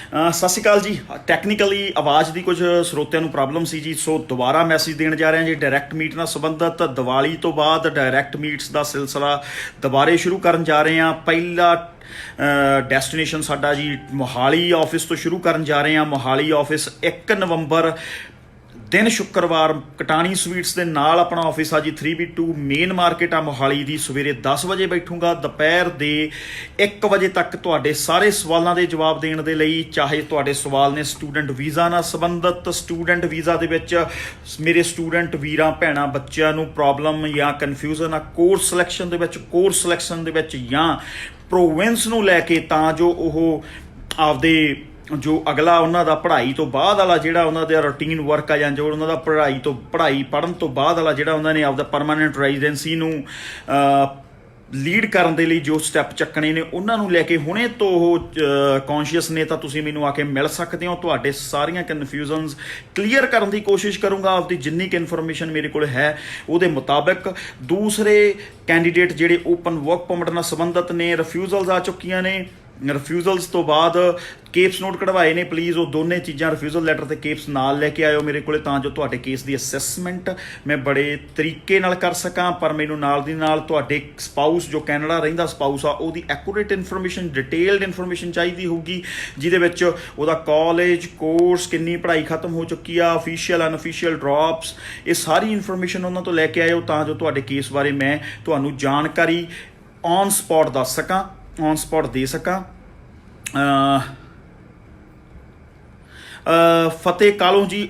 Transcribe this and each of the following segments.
ਸਤਿ ਸ਼੍ਰੀ ਅਕਾਲ ਜੀ। ਟੈਕਨੀਕਲੀ ਆਵਾਜ਼ ਦੀ ਕੁਝ ਸਰੋਤਿਆਂ ਨੂੰ ਪ੍ਰੋਬਲਮ ਸੀ ਜੀ, ਸੋ ਦੁਬਾਰਾ ਮੈਸੇਜ ਦੇਣ ਜਾ ਰਹੇ ਹਾਂ ਜੀ। ਡਾਇਰੈਕਟ ਮੀਟ ਨਾਲ ਸੰਬੰਧਿਤ ਦੀਵਾਲੀ ਤੋਂ ਬਾਅਦ ਡਾਇਰੈਕਟ ਮੀਟਸ ਦਾ ਸਿਲਸਿਲਾ ਦੁਬਾਰੇ ਸ਼ੁਰੂ ਕਰਨ ਜਾ ਰਹੇ ਹਾਂ। ਪਹਿਲਾ ਡੈਸਟੀਨੇਸ਼ਨ ਸਾਡਾ ਜੀ ਮੋਹਾਲੀ ਆਫਿਸ ਤੋਂ ਸ਼ੁਰੂ ਕਰਨ ਜਾ ਰਹੇ ਹਾਂ। ਮੋਹਾਲੀ ਆਫਿਸ 1 ਨਵੰਬਰ ਦਿਨ ਸ਼ੁੱਕਰਵਾਰ ਕਟਾਣੀ ਸਵੀਟਸ ਦੇ ਨਾਲ ਆਪਣਾ ਆਫਿਸ ਆ ਜੀ। 3B2 ਮੇਨ ਮਾਰਕੀਟ ਆ ਮੋਹਾਲੀ ਦੀ। ਸਵੇਰੇ 10 ਵਜੇ ਬੈਠੂੰਗਾ, ਦੁਪਹਿਰ ਦੇ 1 ਵਜੇ ਤੱਕ ਤੁਹਾਡੇ ਸਾਰੇ ਸਵਾਲਾਂ ਦੇ ਜਵਾਬ ਦੇਣ ਦੇ ਲਈ। ਚਾਹੇ ਤੁਹਾਡੇ ਸਵਾਲ ਨੇ ਸਟੂਡੈਂਟ ਵੀਜ਼ਾ ਨਾਲ ਸੰਬੰਧਿਤ, ਸਟੂਡੈਂਟ ਵੀਜ਼ਾ ਦੇ ਵਿੱਚ ਮੇਰੇ ਸਟੂਡੈਂਟ ਵੀਰਾਂ ਭੈਣਾਂ ਬੱਚਿਆਂ ਨੂੰ ਪ੍ਰੋਬਲਮ ਜਾਂ ਕਨਫਿਊਜ਼ਨ ਆ ਕੋਰਸ ਸਿਲੈਕਸ਼ਨ ਦੇ ਵਿੱਚ ਜਾਂ ਪ੍ਰੋਵਿੰਸ ਨੂੰ ਲੈ ਕੇ, ਤਾਂ ਜੋ ਉਹ ਆਪਦੇ ਜੋ ਅਗਲਾ ਉਹਨਾਂ ਦਾ ਪੜ੍ਹਾਈ ਤੋਂ ਬਾਅਦ ਵਾਲਾ ਜਿਹੜਾ ਉਹਨਾਂ ਦਾ ਰੂਟੀਨ ਵਰਕ ਆ ਜਾਂ ਜੋ ਉਹਨਾਂ ਦਾ ਪੜ੍ਹਾਈ ਪੜ੍ਹਨ ਤੋਂ ਬਾਅਦ ਵਾਲਾ ਜਿਹੜਾ ਉਹਨਾਂ ਨੇ ਆਪਦਾ ਪਰਮਾਨੈਂਟ ਰੈਜ਼ੀਡੈਂਸੀ ਨੂੰ ਲੀਡ ਕਰਨ ਦੇ ਲਈ ਜੋ ਸਟੈਪ ਚੱਕਣੇ ਨੇ, ਉਹਨਾਂ ਨੂੰ ਲੈ ਕੇ ਹੁਣੇ ਤੋਂ ਉਹ ਕੌਨਸ਼ੀਅਸ ਨੇ। ਤਾਂ ਤੁਸੀਂ ਮੈਨੂੰ ਆ ਕੇ ਮਿਲ ਸਕਦੇ ਹੋ। ਤੁਹਾਡੇ ਸਾਰੀਆਂ ਕਨਫਿਊਜ਼ਨਸ ਕਲੀਅਰ ਕਰਨ ਦੀ ਕੋਸ਼ਿਸ਼ ਕਰੂੰਗਾ ਆਪਦੀ ਜਿੰਨੀ ਕੁ ਇਨਫੋਰਮੇਸ਼ਨ ਮੇਰੇ ਕੋਲ ਹੈ ਉਹਦੇ ਮੁਤਾਬਕ। ਦੂਸਰੇ ਕੈਂਡੀਡੇਟ ਜਿਹੜੇ ਓਪਨ ਵਰਕ ਪਰਮਿਟ ਨਾਲ ਸੰਬੰਧਿਤ ਨੇ, ਰਿਫਿਊਜ਼ਲਸ ਆ ਚੁੱਕੀਆਂ ਨੇ। ਰਿਫਿਊਜ਼ਲਸ ਤੋਂ ਬਾਅਦ ਕੇਪਸ ਨੋਟ ਕਢਵਾਏ ਨੇ। ਪਲੀਜ਼ ਉਹ ਦੋਨੇ ਚੀਜ਼ਾਂ, ਰਿਫਿਊਜ਼ਲ ਲੈਟਰ ਤੇ ਕੇਪਸ ਨਾਲ ਲੈ ਕੇ ਆਇਓ ਮੇਰੇ ਕੋਲੇ, ਤਾਂ ਜੋ ਤੁਹਾਡੇ ਕੇਸ ਦੀ ਅਸੈਸਮੈਂਟ ਮੈਂ ਬੜੇ ਤਰੀਕੇ ਨਾਲ ਕਰ ਸਕਾਂ। ਪਰ ਮੈਨੂੰ ਨਾਲ ਦੀ ਨਾਲ ਤੁਹਾਡੇ ਸਪਾਊਸ ਜੋ ਕੈਨੇਡਾ ਰਹਿੰਦਾ ਸਪਾਊਸ ਆ, ਉਹਦੀ ਐਕੂਰੇਟ ਇਨਫੋਰਮੇਸ਼ਨ, ਡਿਟੇਲਡ ਇਨਫੋਰਮੇਸ਼ਨ ਚਾਹੀਦੀ ਹੋਊਗੀ, ਜਿਹਦੇ ਵਿੱਚ ਉਹਦਾ ਕਾਲਜ ਕੋਰਸ, ਕਿੰਨੀ ਪੜ੍ਹਾਈ ਖਤਮ ਹੋ ਚੁੱਕੀ ਆ, ਅਫੀਸ਼ੀਅਲ ਅਨਅਫੀਸ਼ੀਅਲ ਡ੍ਰੌਪਸ, ਇਹ ਸਾਰੀ ਇਨਫੋਰਮੇਸ਼ਨ ਉਹਨਾਂ ਤੋਂ ਲੈ ਕੇ ਆਇਓ, ਤਾਂ ਜੋ ਤੁਹਾਡੇ ਕੇਸ ਬਾਰੇ ਮੈਂ ਤੁਹਾਨੂੰ ਜਾਣਕਾਰੀ ਔਨ ਸਪੌਟ ਦੱਸ ਸਕਾਂ, ਔਨ ਸਪੌਟ ਦੇ ਸਕਾਂ। ਫਤਿਹ ਕਾਲੋਂ ਜੀ,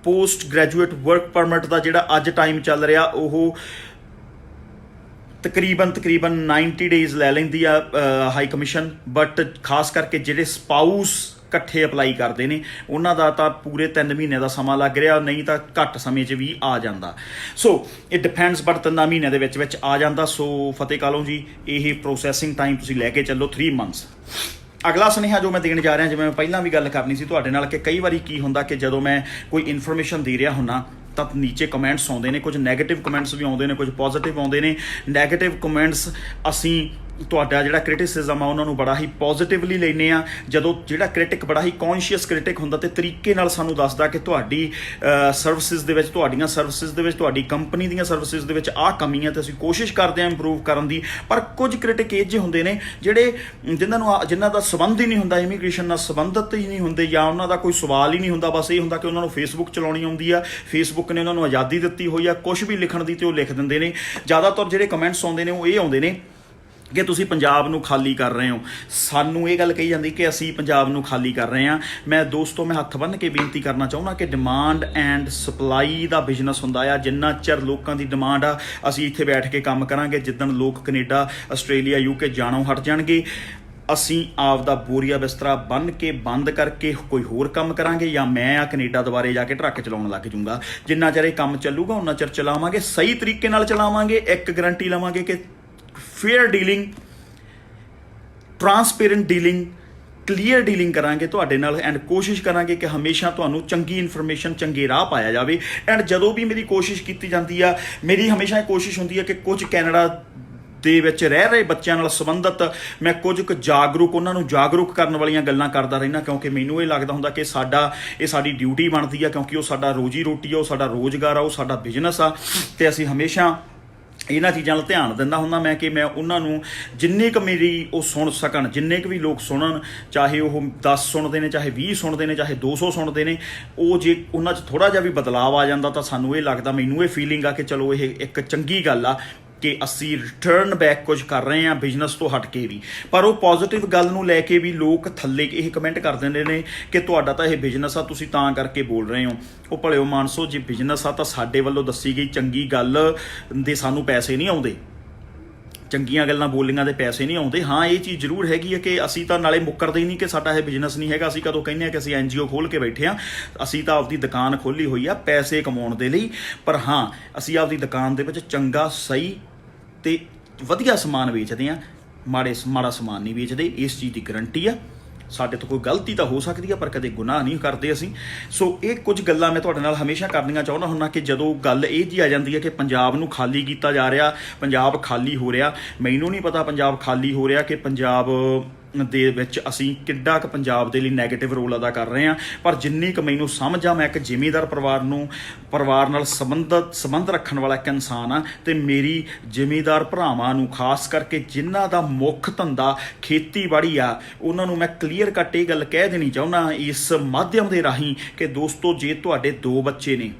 ਪੋਸਟ ਗ੍ਰੈਜੂਏਟ ਵਰਕ ਪਰਮਿਟ ਦਾ ਜਿਹੜਾ ਅੱਜ ਟਾਈਮ ਚੱਲ ਰਿਹਾ ਉਹ ਤਕਰੀਬਨ 90 ਡੇਜ਼ ਲੈ ਲੈਂਦੀ ਆ ਹਾਈ ਕਮਿਸ਼ਨ। ਬਟ ਖਾਸ ਕਰਕੇ ਜਿਹੜੇ ਸਪਾਊਸ ਇਕੱਠੇ ਅਪਲਾਈ ਕਰਦੇ ਨੇ ਉਹਨਾਂ ਦਾ ਤਾਂ ਪੂਰੇ 3 ਮਹੀਨੇ ਦਾ ਸਮਾਂ ਲੱਗ ਰਿਹਾ, ਨਹੀਂ ਤਾਂ ਘੱਟ ਸਮੇਂ 'ਚ ਵੀ ਆ ਜਾਂਦਾ। ਸੋ ਇਟ ਡਿਪੈਂਡਸ, ਬਟ 3 ਮਹੀਨਿਆਂ ਦੇ ਵਿੱਚ ਆ ਜਾਂਦਾ। ਸੋ ਫਤਿਹ ਕਾਲੋਂ ਜੀ, ਇਹ ਪ੍ਰੋਸੈਸਿੰਗ ਟਾਈਮ ਤੁਸੀਂ ਲੈ ਕੇ ਚੱਲੋ 3 ਮੰਥਸ। ਅਗਲਾ ਸੁਨੇਹਾ ਜੋ ਮੈਂ ਦੇਣ ਜਾ ਰਿਹਾ, ਜਿਵੇਂ ਮੈਂ ਪਹਿਲਾਂ ਵੀ ਗੱਲ ਕਰਨੀ ਸੀ ਤੁਹਾਡੇ ਨਾਲ, ਕਿ ਕਈ ਵਾਰੀ ਕੀ ਹੁੰਦਾ ਕਿ ਜਦੋਂ ਮੈਂ ਕੋਈ ਇਨਫੋਰਮੇਸ਼ਨ ਦੇ ਰਿਹਾ ਹੁੰਦਾ ਤਾਂ ਨੀਚੇ ਕਮੈਂਟਸ ਆਉਂਦੇ ਨੇ, ਕੁਝ ਨੈਗੇਟਿਵ ਕਮੈਂਟਸ ਵੀ ਆਉਂਦੇ ਨੇ, ਕੁਝ ਪੋਜ਼ੀਟਿਵ ਆਉਂਦੇ ਨੇ। ਨੈਗੇਟਿਵ ਕਮੈਂਟਸ ਅਸੀਂ ਤੁਹਾਡਾ ਜਿਹੜਾ ਕ੍ਰਿਟਿਸਿਜ਼ਮ ਆ ਉਹਨਾਂ ਨੂੰ ਬੜਾ ਹੀ ਪੋਜ਼ੀਟਿਵਲੀ ਲੈਂਦੇ ਆ। ਜਦੋਂ ਜਿਹੜਾ ਕ੍ਰਿਟਿਕ ਬੜਾ ਹੀ ਕੌਨਸ਼ੀਅਸ ਕ੍ਰਿਟਿਕ ਹੁੰਦਾ ਤੇ ਤਰੀਕੇ ਨਾਲ ਸਾਨੂੰ ਦੱਸਦਾ ਕਿ ਤੁਹਾਡੀ ਸਰਵਿਸਿਜ਼ ਦੇ ਵਿੱਚ, ਤੁਹਾਡੀਆਂ ਸਰਵਿਸਿਜ਼ ਦੇ ਵਿੱਚ, ਤੁਹਾਡੀ ਕੰਪਨੀ ਦੀਆਂ ਸਰਵਿਸਿਜ਼ ਦੇ ਵਿੱਚ ਆਹ ਕਮੀ ਆ ਤੇ ਅਸੀਂ ਕੋਸ਼ਿਸ਼ ਕਰਦੇ ਹਾਂ ਇੰਪਰੂਵ ਕਰਨ ਦੀ। ਪਰ ਕੁਝ ਕ੍ਰਿਟਿਕ ਇਹ ਜਿਹੇ ਹੁੰਦੇ ਨੇ ਜਿਹੜੇ ਜਿਨ੍ਹਾਂ ਦਾ ਸੰਬੰਧ ਹੀ ਨਹੀਂ ਹੁੰਦਾ, ਇਮੀਗ੍ਰੇਸ਼ਨ ਨਾਲ ਸੰਬੰਧਿਤ ਹੀ ਨਹੀਂ ਹੁੰਦੇ, ਜਾਂ ਉਹਨਾਂ ਦਾ ਕੋਈ ਸਵਾਲ ਹੀ ਨਹੀਂ ਹੁੰਦਾ। ਬਸ ਇਹ ਹੁੰਦਾ ਕਿ ਉਹਨਾਂ ਨੂੰ ਫੇਸਬੁੱਕ ਚਲਾਉਣੀ ਆਉਂਦੀ ਆ, ਫੇਸਬੁੱਕ ਨੇ ਉਹਨਾਂ ਨੂੰ ਆਜ਼ਾਦੀ ਦਿੱਤੀ ਹੋਈ ਆ ਕੁਛ ਵੀ ਲਿਖਣ ਦੀ, ਤੇ ਉਹ ਲਿਖ ਦਿੰਦੇ ਨੇ। ਜ਼ਿਆਦਾਤਰ ਜਿਹੜੇ ਕਮੈਂਟਸ ਆਉਂਦੇ ਨੇ ਉਹ ਇਹ ਆਉਂਦੇ ਨੇ ਕਿ ਤੁਸੀਂ ਪੰਜਾਬ ਨੂੰ ਖਾਲੀ ਕਰ ਰਹੇ ਹੋ। ਸਾਨੂੰ ਇਹ ਗੱਲ ਕਹੀ ਜਾਂਦੀ ਕਿ ਅਸੀਂ ਪੰਜਾਬ ਨੂੰ ਖਾਲੀ ਕਰ ਰਹੇ ਹਾਂ। ਮੈਂ ਹੱਥ ਬੰਨ੍ਹ ਕੇ ਬੇਨਤੀ ਕਰਨਾ ਚਾਹੁੰਦਾ ਕਿ demand and supply the business ਹੁੰਦਾ ਆ। ਜਿੰਨਾ ਚਿਰ ਲੋਕਾਂ ਦੀ ਡਿਮਾਂਡ ਆ ਅਸੀਂ ਇੱਥੇ ਬੈਠ ਕੇ ਕੰਮ ਕਰਾਂਗੇ। ਜਿੱਦਣ ਲੋਕ ਕੈਨੇਡਾ, ਆਸਟ੍ਰੇਲੀਆ, UK ਜਾਣੋਂ ਹਟ ਜਾਣਗੇ, ਅਸੀਂ ਆਪਦਾ ਬੋਰੀਆ ਬਿਸਤਰਾ ਬੰਨ੍ਹ ਕੇ ਬੰਦ ਕਰਕੇ ਕੋਈ ਹੋਰ ਕੰਮ ਕਰਾਂਗੇ, ਜਾਂ ਮੈਂ ਕੈਨੇਡਾ ਦੁਬਾਰੇ ਜਾ ਕੇ ਟਰੱਕ ਚਲਾਉਣ ਲੱਗ ਜੂੰਗਾ। ਜਿੰਨਾ ਚਿਰ ਇਹ ਕੰਮ ਚੱਲੂਗਾ ਉਹਨਾਂ ਚਿਰ ਚਲਾਵਾਂਗੇ, ਸਹੀ ਤਰੀਕੇ ਨਾਲ ਚਲਾਵਾਂਗੇ। ਇੱਕ ਗਰੰਟੀ ਲਵਾਂਗੇ ਕਿ fair dealing, transparent dealing, clear dealing ਕਰਾਂਗੇ ਤੁਹਾਡੇ ਨਾਲ। ਐਂਡ ਕੋਸ਼ਿਸ਼ ਕਰਾਂਗੇ ਕਿ ਹਮੇਸ਼ਾ ਤੁਹਾਨੂੰ ਚੰਗੀ ਇਨਫੋਰਮੇਸ਼ਨ, ਚੰਗੇ ਰਾਹ ਪਾਇਆ ਜਾਵੇ। ਐਂਡ ਜਦੋਂ ਵੀ ਮੇਰੀ ਕੋਸ਼ਿਸ਼ ਕੀਤੀ ਜਾਂਦੀ ਆ, ਮੇਰੀ ਹਮੇਸ਼ਾ ਇਹ ਕੋਸ਼ਿਸ਼ ਹੁੰਦੀ ਹੈ ਕਿ ਕੁਝ ਕੈਨੇਡਾ ਦੇ ਵਿੱਚ ਰਹਿ ਰਹੇ ਬੱਚਿਆਂ ਨਾਲ ਸੰਬੰਧਿਤ ਮੈਂ ਕੁਝ ਕੁ ਉਹਨਾਂ ਨੂੰ ਜਾਗਰੂਕ ਕਰਨ ਵਾਲੀਆਂ ਗੱਲਾਂ ਕਰਦਾ ਰਹਿਣਾ, ਕਿਉਂਕਿ ਮੈਨੂੰ ਇਹ ਲੱਗਦਾ ਹੁੰਦਾ ਕਿ ਇਹ ਸਾਡੀ ਡਿਊਟੀ ਬਣਦੀ ਆ, ਕਿਉਂਕਿ ਉਹ ਸਾਡਾ ਰੋਜੀ ਰੋਟੀ ਆ, ਉਹ ਸਾਡਾ ਰੋਜ਼ਗਾਰ ਆ, ਉਹ ਸਾਡਾ ਬਿਜ਼ਨਸ ਆ। ਤੇ ਅਸੀਂ ਹਮੇਸ਼ਾ ਇਹਨਾਂ ਚੀਜ਼ਾਂ ਵੱਲ ਧਿਆਨ ਦਿੰਦਾ ਹੁੰਦਾ ਮੈਂ ਕਿ ਮੈਂ ਉਹਨਾਂ ਨੂੰ ਜਿੰਨੇ ਕੁ ਮੇਰੀ ਉਹ ਸੁਣ ਸਕਣ, ਜਿੰਨੇ ਕੁ ਵੀ ਲੋਕ ਸੁਣਨ, ਚਾਹੇ ਉਹ 10 ਸੁਣਦੇ ਨੇ, ਚਾਹੇ 20 ਸੁਣਦੇ ਨੇ, ਚਾਹੇ 200 ਸੁਣਦੇ ਨੇ, ਉਹ ਜੇ ਉਹਨਾਂ 'ਚ ਥੋੜ੍ਹਾ ਜਿਹਾ ਵੀ ਬਦਲਾਅ ਆ ਜਾਂਦਾ ਤਾਂ ਸਾਨੂੰ ਇਹ ਲੱਗਦਾ, ਮੈਨੂੰ ਇਹ ਫੀਲਿੰਗ ਆ ਕਿ ਚਲੋ ਇਹ ਇੱਕ ਚੰਗੀ ਗੱਲ ਆ ਕਿ ਅਸੀਂ ਰਿਟਰਨ ਬੈਕ ਕੁਝ ਕਰ ਰਹੇ ਹਾਂ ਬਿਜ਼ਨਸ ਤੋਂ ਹਟ ਕੇ ਵੀ। ਪਰ ਉਹ ਪੋਜ਼ੀਟਿਵ ਗੱਲ ਨੂੰ ਲੈ ਕੇ ਵੀ ਲੋਕ ਥੱਲੇ ਇਹ ਕਮੈਂਟ ਕਰ ਦਿੰਦੇ ਨੇ ਕਿ ਤੁਹਾਡਾ ਤਾਂ ਇਹ ਬਿਜ਼ਨਸ ਆ, ਤੁਸੀਂ ਤਾਂ ਕਰਕੇ ਬੋਲ ਰਹੇ ਹੋ। ਉਹ ਭਲਿਓ ਮਾਨਸੋ, ਜੇ ਬਿਜ਼ਨਸ ਆ ਤਾਂ ਸਾਡੇ ਵੱਲੋਂ ਦੱਸੀ ਗਈ ਚੰਗੀ ਗੱਲ ਦੇ ਸਾਨੂੰ ਪੈਸੇ ਨਹੀਂ ਆਉਂਦੇ, ਚੰਗੀਆਂ ਗੱਲਾਂ ਬੋਲੀਆਂ ਦੇ ਪੈਸੇ ਨਹੀਂ ਆਉਂਦੇ। ਹਾਂ, ਇਹ ਚੀਜ਼ ਜ਼ਰੂਰ ਹੈਗੀ ਹੈ ਕਿ ਅਸੀਂ ਤਾਂ ਨਾਲੇ ਮੁੱਕਰਦੇ ਹੀ ਨਹੀਂ ਕਿ ਸਾਡਾ ਇਹ ਬਿਜ਼ਨਸ ਨਹੀਂ ਹੈਗਾ। ਅਸੀਂ ਕਦੋਂ ਕਹਿੰਦੇ ਹਾਂ ਕਿ ਅਸੀਂ NGO ਖੋਲ੍ਹ ਕੇ ਬੈਠੇ ਹਾਂ, ਅਸੀਂ ਤਾਂ ਆਪਦੀ ਦੁਕਾਨ ਖੋਲ੍ਹੀ ਹੋਈ ਆ ਪੈਸੇ ਕਮਾਉਣ ਦੇ ਲਈ। ਪਰ ਹਾਂ, ਅਸੀਂ ਆਪਦੀ ਦੁਕਾਨ ਦੇ ਵਿੱਚ ਚੰਗਾ, ਸਹੀ ਤੇ ਵਧੀਆ ਸਮਾਨ ਵੇਚਦੇ ਹਾਂ, ਮਾੜਾ ਸਮਾਨ ਨਹੀਂ ਵੇਚਦੇ। ਇਸ ਚੀਜ਼ ਦੀ ਗਰੰਟੀ ਆ। ਸਾਡੇ ਤੋਂ ਕੋਈ ਗਲਤੀ ਤਾਂ ਹੋ ਸਕਦੀ ਆ ਪਰ ਕਦੇ ਗੁਨਾਹ ਨਹੀਂ ਕਰਦੇ ਅਸੀਂ। ਸੋ ਇਹ ਕੁਝ ਗੱਲਾਂ ਮੈਂ ਤੁਹਾਡੇ ਨਾਲ ਹਮੇਸ਼ਾ ਕਰਨੀਆਂ ਚਾਹੁੰਦਾ ਹੁੰਦਾ ਕਿ ਜਦੋਂ ਗੱਲ ਇਹ ਜੀ ਆ ਜਾਂਦੀ ਹੈ ਕਿ ਪੰਜਾਬ ਨੂੰ ਖਾਲੀ ਕੀਤਾ ਜਾ ਰਿਹਾ, ਪੰਜਾਬ ਖਾਲੀ ਹੋ ਰਿਹਾ, ਮੈਨੂੰ ਨਹੀਂ ਪਤਾ ਪੰਜਾਬ ਖਾਲੀ ਹੋ ਰਿਹਾ ਕਿ ਪੰਜਾਬ ਦੇ ਵਿੱਚ ਅਸੀਂ ਕਿੱਡਾ ਕੁ ਪੰਜਾਬ ਦੇ ਲਈ ਨੈਗੇਟਿਵ ਰੋਲ ਅਦਾ ਕਰ ਰਹੇ ਹਾਂ। ਪਰ ਜਿੰਨੀ ਕੁ ਮੈਨੂੰ ਸਮਝ ਆ, ਮੈਂ ਇੱਕ ਜ਼ਿਮੀਂਦਾਰ ਪਰਿਵਾਰ ਨਾਲ ਸੰਬੰਧ ਰੱਖਣ ਵਾਲਾ ਇੱਕ ਇਨਸਾਨ ਆ, ਅਤੇ ਮੇਰੀ ਜ਼ਿਮੀਂਦਾਰ ਭਰਾਵਾਂ ਨੂੰ ਖਾਸ ਕਰਕੇ ਜਿਨ੍ਹਾਂ ਦਾ ਮੁੱਖ ਧੰਦਾ ਖੇਤੀਬਾੜੀ ਆ, ਉਹਨਾਂ ਨੂੰ ਮੈਂ ਕਲੀਅਰ ਕੱਟ ਇਹ ਗੱਲ ਕਹਿ ਦੇਣੀ ਚਾਹੁੰਦਾ ਇਸ ਮਾਧਿਅਮ ਦੇ ਰਾਹੀਂ ਕਿ ਦੋਸਤੋ, ਜੇ ਤੁਹਾਡੇ 2 ਬੱਚੇ ਨੇ,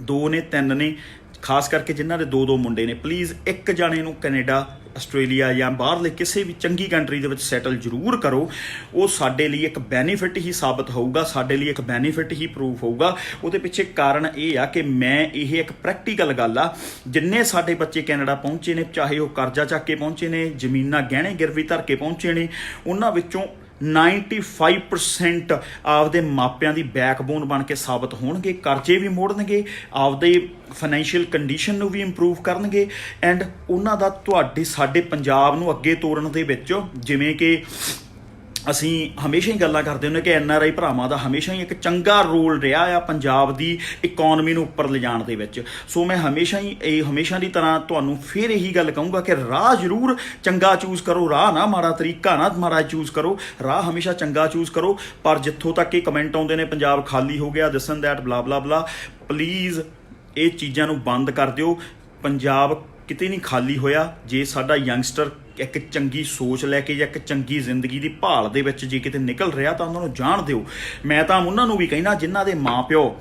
2 ਨੇ 3 ਨੇ, ਖਾਸ ਕਰਕੇ ਜਿਨ੍ਹਾਂ ਦੇ 2-2 ਮੁੰਡੇ ਨੇ, ਪਲੀਜ਼ ਇੱਕ ਜਾਣੇ ਨੂੰ ਕੈਨੇਡਾ, ਆਸਟ੍ਰੇਲੀਆ ਜਾਂ ਬਾਹਰਲੇ ਕਿਸੇ ਵੀ ਚੰਗੀ ਕੰਟਰੀ ਦੇ ਵਿੱਚ ਸੈਟਲ ਜ਼ਰੂਰ ਕਰੋ। ਉਹ ਸਾਡੇ ਲਈ ਇੱਕ ਬੈਨੀਫਿਟ ਹੀ ਸਾਬਤ ਹੋਊਗਾ, ਸਾਡੇ ਲਈ ਇੱਕ ਬੈਨੀਫਿਟ ਹੀ ਪ੍ਰੂਫ ਹੋਊਗਾ। ਉਹਦੇ ਪਿੱਛੇ ਕਾਰਨ ਇਹ ਆ ਕਿ ਇਹ ਇੱਕ ਪ੍ਰੈਕਟੀਕਲ ਗੱਲ ਆ। ਜਿੰਨੇ ਸਾਡੇ ਬੱਚੇ ਕੈਨੇਡਾ ਪਹੁੰਚੇ ਨੇ, ਚਾਹੇ ਉਹ ਕਰਜ਼ਾ ਚੱਕ ਕੇ ਪਹੁੰਚੇ ਨੇ, ਜ਼ਮੀਨਾਂ ਗਹਿਣੇ ਗਿਰਵੀ ਧਰ ਕੇ ਪਹੁੰਚੇ ਨੇ, ਉਹਨਾਂ ਵਿੱਚੋਂ 95% ਆਪਦੇ ਮਾਪਿਆਂ ਦੀ ਬੈਕਬੋਨ ਬਣ ਕੇ ਸਾਬਤ ਹੋਣਗੇ। ਕਰਜ਼ੇ ਵੀ ਮੋੜਨਗੇ, ਆਪਦੇ ਫਾਈਨੈਂਸ਼ੀਅਲ ਕੰਡੀਸ਼ਨ ਨੂੰ ਵੀ ਇੰਪਰੂਵ ਕਰਨਗੇ, ਐਂਡ ਉਹਨਾਂ ਦਾ ਸਾਡੇ ਪੰਜਾਬ ਨੂੰ ਅੱਗੇ ਤੋਰਨ ਦੇ ਵਿੱਚ, ਜਿਵੇਂ ਕਿ ਅਸੀਂ ਹਮੇਸ਼ਾ ਹੀ ਗੱਲਾਂ ਕਰਦੇ ਹੁੰਦੇ ਕਿ NRI ਭਰਾਵਾਂ ਦਾ ਹਮੇਸ਼ਾ ਹੀ ਇੱਕ ਚੰਗਾ ਰੋਲ ਰਿਹਾ ਆ ਪੰਜਾਬ ਦੀ ਇਕੋਨਮੀ ਨੂੰ ਉੱਪਰ ਲਿਜਾਣ ਦੇ ਵਿੱਚ। ਸੋ ਮੈਂ ਹਮੇਸ਼ਾ ਦੀ ਤਰ੍ਹਾਂ ਤੁਹਾਨੂੰ ਫਿਰ ਇਹੀ ਗੱਲ ਕਹੂੰਗਾ ਕਿ ਰਾਹ ਜ਼ਰੂਰ ਚੰਗਾ ਚੂਜ਼ ਕਰੋ, ਰਾਹ ਨਾ ਮਾੜਾ, ਤਰੀਕਾ ਨਾ ਮਾੜਾ ਚੂਜ਼ ਕਰੋ, ਰਾਹ ਹਮੇਸ਼ਾ ਚੰਗਾ ਚੂਜ਼ ਕਰੋ। ਪਰ ਜਿੱਥੋਂ ਤੱਕ ਇਹ ਕਮੈਂਟ ਆਉਂਦੇ ਨੇ ਪੰਜਾਬ ਖਾਲੀ ਹੋ ਗਿਆ, ਦਿਸ ਐਂਡ ਦੈਟ, ਬਲਾ ਬਲਾ ਬਲਾ, ਪਲੀਜ਼ ਇਹ ਚੀਜ਼ਾਂ ਨੂੰ ਬੰਦ ਕਰ ਦਿਓ। ਪੰਜਾਬ ਕਿਤੇ ਨਹੀਂ ਖਾਲੀ ਹੋਇਆ। ਜੇ ਸਾਡਾ ਯੰਗਸਟਰ ਇੱਕ ਚੰਗੀ ਸੋਚ ਲੈ ਕੇ ਜਾਂ ਇੱਕ ਚੰਗੀ ਜ਼ਿੰਦਗੀ ਦੀ ਭਾਲ ਦੇ ਵਿੱਚ ਜੇ ਕਿਤੇ ਨਿਕਲ ਰਿਹਾ ਤਾਂ ਉਹਨਾਂ ਨੂੰ ਜਾਣ ਦਿਓ। ਮੈਂ ਤਾਂ ਉਹਨਾਂ ਨੂੰ ਵੀ ਕਹਿੰਦਾ ਜਿਨ੍ਹਾਂ ਦੇ ਮਾਂ-ਪਿਓ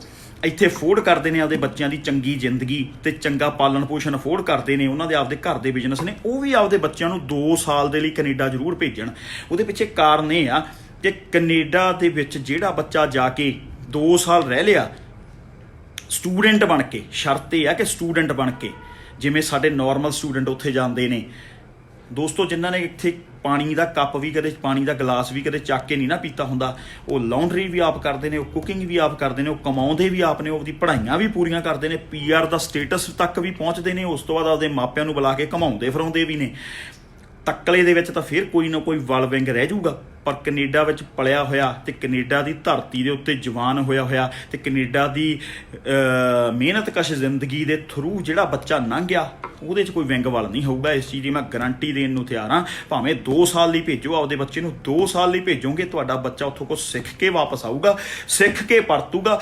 ਇੱਥੇ ਅਫੋਰਡ ਕਰਦੇ ਨੇ ਆਪਦੇ ਬੱਚਿਆਂ ਦੀ ਚੰਗੀ ਜ਼ਿੰਦਗੀ ਤੇ ਚੰਗਾ ਪਾਲਣ ਪੋਸ਼ਣ ਅਫੋਰਡ ਕਰਦੇ ਨੇ, ਉਹਨਾਂ ਦੇ ਆਪਦੇ ਘਰ ਦੇ ਬਿਜ਼ਨਸ ਨੇ, ਉਹ ਵੀ ਆਪਦੇ ਬੱਚਿਆਂ ਨੂੰ 2 ਸਾਲ ਦੇ ਲਈ ਕੈਨੇਡਾ ਜ਼ਰੂਰ ਭੇਜਣ। ਉਹਦੇ ਪਿੱਛੇ ਕਾਰਨ ਇਹ ਆ ਕਿ ਕੈਨੇਡਾ ਦੇ ਵਿੱਚ ਜਿਹੜਾ ਬੱਚਾ ਜਾ ਕੇ 2 ਸਾਲ ਰਹਿ ਲਿਆ ਸਟੂਡੈਂਟ ਬਣ ਕੇ, ਸ਼ਰਤ ਇਹ ਆ ਕਿ ਸਟੂਡੈਂਟ ਬਣ ਕੇ, ਜਿਵੇਂ ਸਾਡੇ ਨੋਰਮਲ ਸਟੂਡੈਂਟ ਉੱਥੇ ਜਾਂਦੇ ਨੇ ਦੋਸਤੋ, ਜਿਨ੍ਹਾਂ ਨੇ ਇੱਥੇ ਪਾਣੀ ਦਾ ਕੱਪ ਵੀ ਕਦੇ, ਪਾਣੀ ਦਾ ਗਲਾਸ ਵੀ ਕਦੇ ਚੱਕ ਕੇ ਨਹੀਂ ਨਾ ਪੀਤਾ ਹੁੰਦਾ, ਉਹ ਲਾਉਂਡਰੀ ਵੀ ਆਪ ਕਰਦੇ ਨੇ, ਉਹ ਕੁਕਿੰਗ ਵੀ ਆਪ ਕਰਦੇ ਨੇ, ਉਹ ਕਮਾਉਂਦੇ ਵੀ ਆਪ ਨੇ, ਉਹਦੀ ਪੜ੍ਹਾਈਆਂ ਵੀ ਪੂਰੀਆਂ ਕਰਦੇ ਨੇ, PR ਦਾ ਸਟੇਟਸ ਤੱਕ ਵੀ ਪਹੁੰਚਦੇ ਨੇ। ਉਸ ਤੋਂ ਬਾਅਦ ਆਪਦੇ ਮਾਪਿਆਂ ਨੂੰ ਬੁਲਾ ਕੇ ਘਮਾਉਂਦੇ ਫਿਰਾਉਂਦੇ ਵੀ ਨੇ। ਤੱਕਲੇ ਦੇ ਵਿੱਚ ਤਾਂ ਫਿਰ ਕੋਈ ਨਾ ਕੋਈ ਵਲ ਵਿੰਗ ਰਹਿ ਜਾਊਗਾ, ਪਰ ਕੈਨੇਡਾ ਵਿੱਚ ਪਲਿਆ ਹੋਇਆ ਤੇ ਕੈਨੇਡਾ ਦੀ ਧਰਤੀ ਦੇ ਉੱਤੇ ਜਵਾਨ ਹੋਇਆ ਤੇ ਕੈਨੇਡਾ ਦੀ ਮਿਹਨਤਕਸ਼ ਜ਼ਿੰਦਗੀ ਦੇ ਥਰੂ ਜਿਹੜਾ ਬੱਚਾ ਲੰਘਿਆ, ਉਹਦੇ 'ਚ ਕੋਈ ਵਿੰਗ ਵੱਲ ਨਹੀਂ ਹੋਊਗਾ। ਇਸ ਚੀਜ਼ ਦੀ ਮੈਂ ਗਰੰਟੀ ਦੇਣ ਨੂੰ ਤਿਆਰ ਹਾਂ। ਭਾਵੇਂ 2 ਸਾਲ ਲਈ ਭੇਜੋ ਆਪਦੇ ਬੱਚੇ ਨੂੰ, 2 ਸਾਲ ਲਈ ਭੇਜੋਗੇ, ਤੁਹਾਡਾ ਬੱਚਾ ਉੱਥੋਂ ਕੁਛ ਸਿੱਖ ਕੇ ਵਾਪਸ ਆਊਗਾ, ਸਿੱਖ ਕੇ ਪਰਤੂਗਾ,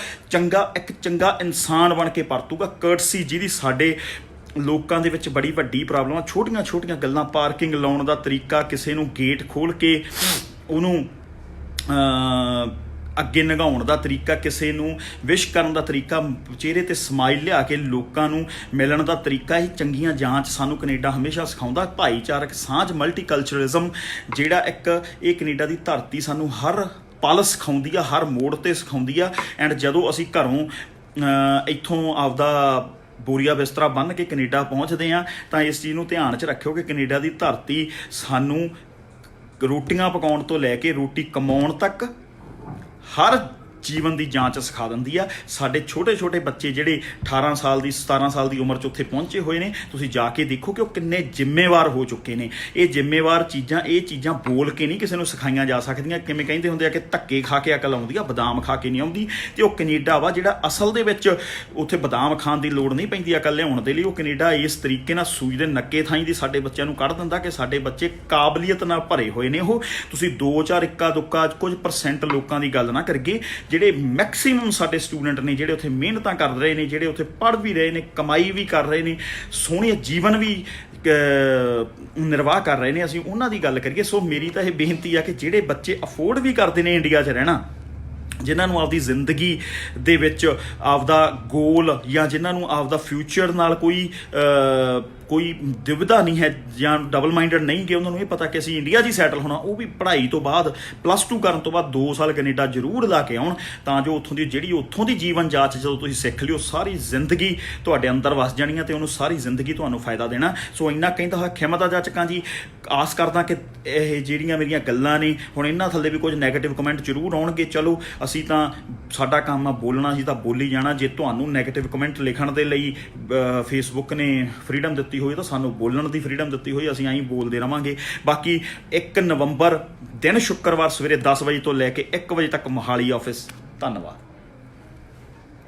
ਇੱਕ ਚੰਗਾ ਇਨਸਾਨ ਬਣ ਕੇ ਪਰਤੂਗਾ। ਕਰਟਸੀ ਜਿਹਦੀ ਸਾਡੇ ਲੋਕਾਂ ਦੇ ਵਿੱਚ ਬੜੀ ਵੱਡੀ ਪ੍ਰੋਬਲਮ ਆ, ਛੋਟੀਆਂ ਗੱਲਾਂ, ਪਾਰਕਿੰਗ ਲਾਉਣ ਦਾ ਤਰੀਕਾ, ਕਿਸੇ ਨੂੰ ਗੇਟ ਖੋਲ੍ਹ ਕੇ ਉਹਨੂੰ ਅੱਗੇ ਲੰਘਾਉਣ ਦਾ ਤਰੀਕਾ, ਕਿਸੇ ਨੂੰ ਵਿਸ਼ ਕਰਨ ਦਾ ਤਰੀਕਾ, ਚਿਹਰੇ ਤੇ ਸਮਾਈਲ ਲਿਆ ਕੇ ਲੋਕਾਂ ਨੂੰ ਮਿਲਣ ਦਾ ਤਰੀਕਾ, ਹੀ ਚੰਗੀਆਂ ਜਾਂਚ ਸਾਨੂੰ ਕੈਨੇਡਾ ਹਮੇਸ਼ਾ ਸਿਖਾਉਂਦਾ। ਭਾਈਚਾਰਕ ਸਾਂਝ, ਮਲਟੀਕਲਚਰਲਿਜ਼ਮ ਜਿਹੜਾ ਇਹ ਕੈਨੇਡਾ ਦੀ ਧਰਤੀ ਸਾਨੂੰ ਹਰ ਪਲ ਸਿਖਾਉਂਦੀ ਆ, ਹਰ ਮੋੜ ਤੇ ਸਿਖਾਉਂਦੀ ਆ। ਐਂਡ ਜਦੋਂ ਅਸੀਂ ਘਰੋਂ ਇੱਥੋਂ ਆਪਦਾ ਬੋਰੀਆ ਬਿਸਤਰਾ ਬੰਨ੍ਹ ਕੇ ਕੈਨੇਡਾ ਪਹੁੰਚਦੇ ਹਾਂ ਤਾਂ ਇਸ ਚੀਜ਼ ਨੂੰ ਧਿਆਨ 'ਚ ਰੱਖਿਓ ਕਿ ਕੈਨੇਡਾ ਦੀ ਧਰਤੀ ਸਾਨੂੰ ਰੋਟੀਆਂ ਪਕਾਉਣ ਤੋਂ ਲੈ ਕੇ ਰੋਟੀ ਕਮਾਉਣ ਤੱਕ ਹਰ ਜੀਵਨ ਦੀ ਜਾਂਚ ਸਿਖਾ ਦਿੰਦੀ ਆ। ਸਾਡੇ ਛੋਟੇ ਬੱਚੇ ਜਿਹੜੇ 18 ਸਾਲ ਦੀ 17 ਸਾਲ ਦੀ ਉਮਰ 'ਚ ਉੱਥੇ ਪਹੁੰਚੇ ਹੋਏ ਨੇ, ਤੁਸੀਂ ਜਾ ਕੇ ਦੇਖੋ ਕਿ ਉਹ ਕਿੰਨੇ ਜ਼ਿੰਮੇਵਾਰ ਹੋ ਚੁੱਕੇ ਨੇ। ਇਹ ਜ਼ਿੰਮੇਵਾਰ ਚੀਜ਼ਾਂ ਬੋਲ ਕੇ ਨਹੀਂ ਕਿਸੇ ਨੂੰ ਸਿਖਾਈਆਂ ਜਾ ਸਕਦੀਆਂ। ਕਿਵੇਂ ਕਹਿੰਦੇ ਹੁੰਦੇ ਆ ਕਿ ਧੱਕੇ ਖਾ ਕੇ ਅਕਲ ਆਉਂਦੀ ਆ, ਬਦਾਮ ਖਾ ਕੇ ਨਹੀਂ ਆਉਂਦੀ। ਤੇ ਉਹ ਕੈਨੇਡਾ ਵਾ ਜਿਹੜਾ ਅਸਲ ਦੇ ਵਿੱਚ ਉੱਥੇ ਬਦਾਮ ਖਾਣ ਦੀ ਲੋੜ ਨਹੀਂ ਪੈਂਦੀ ਅਕਲ ਲਿਆਉਣ ਦੇ ਲਈ। ਉਹ ਕੈਨੇਡਾ ਇਸ ਤਰੀਕੇ ਨਾਲ ਸੂਈ ਦੇ ਨੱਕੇ ਥਾਈਂ ਦੀ ਸਾਡੇ ਬੱਚਿਆਂ ਨੂੰ ਕੱਢ ਦਿੰਦਾ ਕਿ ਸਾਡੇ ਬੱਚੇ ਕਾਬਲੀਅਤ ਨਾਲ ਭਰੇ ਹੋਏ ਨੇ। ਉਹ ਤੁਸੀਂ 2-4 ਇੱਕਾ ਦੁੱਕਾ ਕੁਝ % ਲੋਕਾਂ ਦੀ ਗੱਲ ਨਾ ਕਰੀਏ, ਜਿਹੜੇ ਮੈਕਸੀਮਮ ਸਾਡੇ ਸਟੂਡੈਂਟ ਨੇ, ਜਿਹੜੇ ਉੱਥੇ ਮਿਹਨਤਾਂ ਕਰ ਰਹੇ ਨੇ, ਜਿਹੜੇ ਉੱਥੇ ਪੜ੍ਹ ਵੀ ਰਹੇ ਨੇ, ਕਮਾਈ ਵੀ ਕਰ ਰਹੇ ਨੇ, ਸੋਹਣੇ ਜੀਵਨ ਵੀ ਨਿਰਵਾਹ ਕਰ ਰਹੇ ਨੇ, ਅਸੀਂ ਉਹਨਾਂ ਦੀ ਗੱਲ ਕਰੀਏ। ਸੋ ਮੇਰੀ ਤਾਂ ਇਹ ਬੇਨਤੀ ਆ ਕਿ ਜਿਹੜੇ ਬੱਚੇ ਅਫੋਰਡ ਵੀ ਕਰਦੇ ਨੇ ਇੰਡੀਆ 'ਚ ਰਹਿਣਾ, ਜਿਨ੍ਹਾਂ ਨੂੰ ਆਪਦੀ ਜ਼ਿੰਦਗੀ ਦੇ ਵਿੱਚ ਆਪਦਾ ਗੋਲ ਜਾਂ ਜਿਨ੍ਹਾਂ ਨੂੰ ਆਪਦਾ ਫਿਊਚਰ ਨਾਲ ਕੋਈ ਦੁਵਿਧਾ ਨਹੀਂ ਹੈ ਜਾਂ ਡਬਲ ਮਾਈਂਡਡ ਨਹੀਂ ਕਿ ਉਹਨਾਂ ਨੂੰ ਇਹ ਪਤਾ ਕਿ ਅਸੀਂ ਇੰਡੀਆ 'ਚ ਹੀ ਸੈਟਲ ਹੋਣਾ, ਉਹ ਵੀ ਪੜ੍ਹਾਈ ਤੋਂ ਬਾਅਦ +2 ਕਰਨ ਤੋਂ ਬਾਅਦ 2 ਸਾਲ ਕੈਨੇਡਾ ਜ਼ਰੂਰ ਲਾ ਕੇ ਆਉਣ, ਤਾਂ ਜੋ ਉੱਥੋਂ ਦੀ ਜੀਵਨ ਜਾਂਚ ਜਦੋਂ ਤੁਸੀਂ ਸਿੱਖ ਲਿਓ, ਸਾਰੀ ਜ਼ਿੰਦਗੀ ਤੁਹਾਡੇ ਅੰਦਰ ਵਸ ਜਾਣੀ ਆ ਤੇ ਉਹਨੂੰ ਸਾਰੀ ਜ਼ਿੰਦਗੀ ਤੁਹਾਨੂੰ ਫਾਇਦਾ ਦੇਣਾ। ਸੋ ਇੰਨਾ ਕਹਿੰਦਾ ਹੋਇਆ ਖਿਮਤਾ ਜਾਚਕਾਂ ਜੀ, ਆਸ ਕਰਦਾ ਕਿ ਇਹ ਜਿਹੜੀਆਂ ਮੇਰੀਆਂ ਗੱਲਾਂ ਨੇ ਹੁਣ ਇਹਨਾਂ ਥੱਲੇ ਵੀ ਕੁਝ ਨੈਗੇਟਿਵ ਕਮੈਂਟ ਜ਼ਰੂਰ ਆਉਣਗੇ। ਚਲੋ ਅਸੀਂ ਤਾਂ ਸਾਡਾ ਕੰਮ ਆ ਬੋਲਣਾ, ਅਸੀਂ ਤਾਂ ਬੋਲੀ ਜਾਣਾ। ਜੇ ਤੁਹਾਨੂੰ ਨੈਗੇਟਿਵ ਕਮੈਂਟ ਲਿਖਣ ਦੇ ਲਈ ਫੇਸਬੁੱਕ ਨੇ ਫਰੀਡਮ ਦਿੱਤੀ ਹੋਈ ਤਾਂ ਸਾਨੂੰ ਬੋਲਣ ਦੀ ਫਰੀਡਮ ਦਿੱਤੀ ਹੋਈ, ਅਸੀਂ ਐਂ ਬੋਲਦੇ ਰਵਾਂਗੇ। ਬਾਕੀ 1 ਨਵੰਬਰ ਦਿਨ ਸ਼ੁੱਕਰਵਾਰ ਸਵੇਰੇ 10 ਵਜੇ ਤੋਂ ਲੈ ਕੇ 1 ਵਜੇ ਤੱਕ ਮੋਹਾਲੀ ਆਫਿਸ। ਧੰਨਵਾਦ।